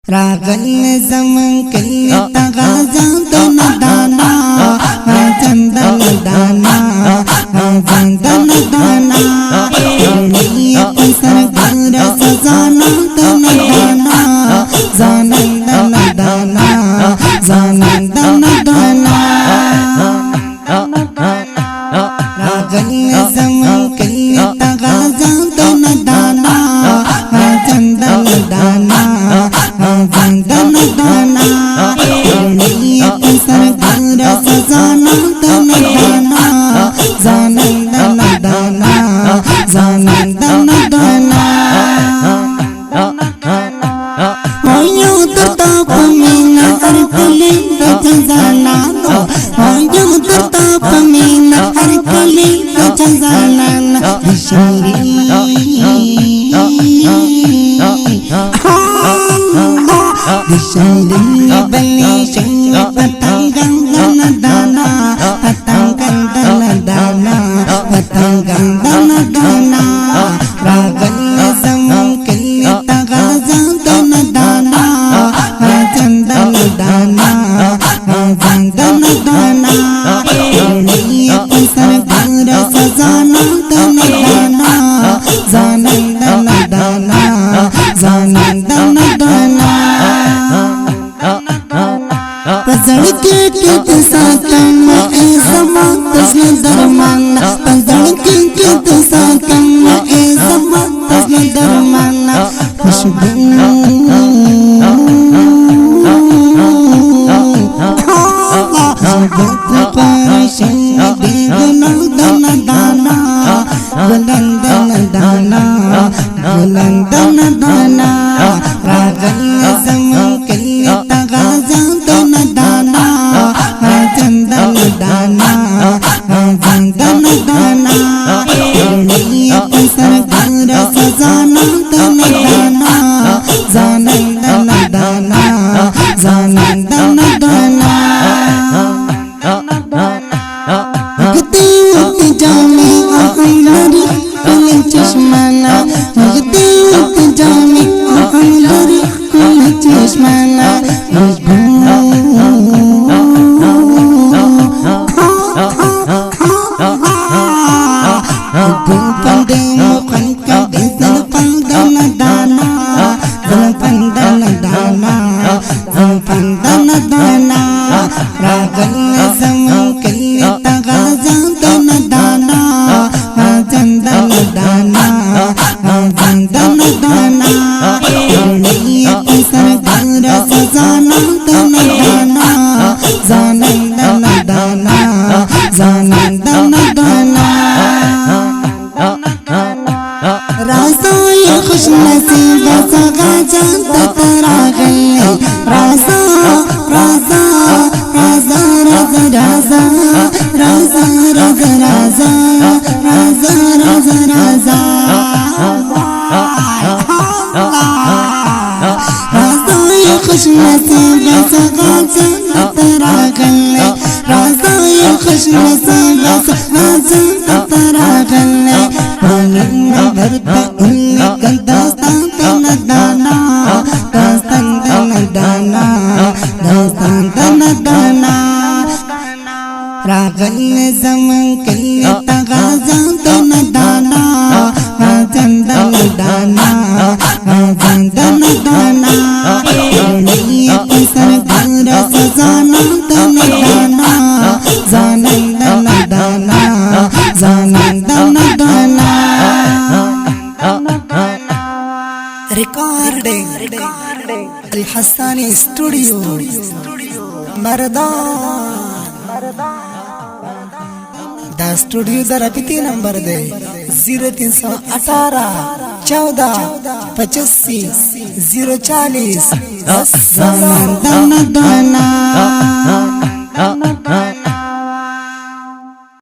راغل زمن کلی تغازان دن دانا زندن دانا زندن دانا ارنی پسر گور سزانا دن دانا زانندن دانا زانندن دانا راغل زمن کلی تغازان دن دانا زندن دانا زندن دانا ارنی پسر گور سزانا دن دانا زانندن دانا زانندن دانا وایو درتا پمینا هر کلی رجزانا وایو درتا پمینا هر کلی رجزانا شیری Dishayri bali shay patangan dana dana patangan dana dana patangan dana dana ragal zaman kali tagazan dana dana chandan dana chandan dana eni pasar gura sazana dana dana zanan dana dana zanan dana dana पजड़के के सातम ए समात तस्न दरमान पजड़के के सातम ए समात तस्न दरमान खुशबू परशन बेगुना दना दाना बुलंदन दाना बुलंदन दाना रागल zaman kali tagazan dana dana chandan dana chandan dana eni pasar gura sazana dana dana zanandana dana zanandana dana gati jami ahlari kul chashmana gati jami ahlari kul chashmana रागल zaman kali tagazan dana dana chandan dana chandan dana eni pasar gura sazana dana dana zanandana dana zanandana dana राजा ये खुश नसीब सगा जानता तेरा गले राजा राजा राजा राजा राजा राजा राजा राजा राजा राजा राजा राजा ये खुश नसीब सगा जानता तेरा गले राजा ये खुश नसीब सगा जानता तेरा गले भरता उनका दास्तान दना दाना दास्तान दना दाना दास्तान दना दाना रागल zaman kali tagazan dana dana chandan dana chandan dana eni pasar gura sazana dana dana zanandana dana zanandana dana recording Al Hassani Studio Maradan दा स्टूडियो जरा किती नंबर दे 0318 14 85 040 zanandana dana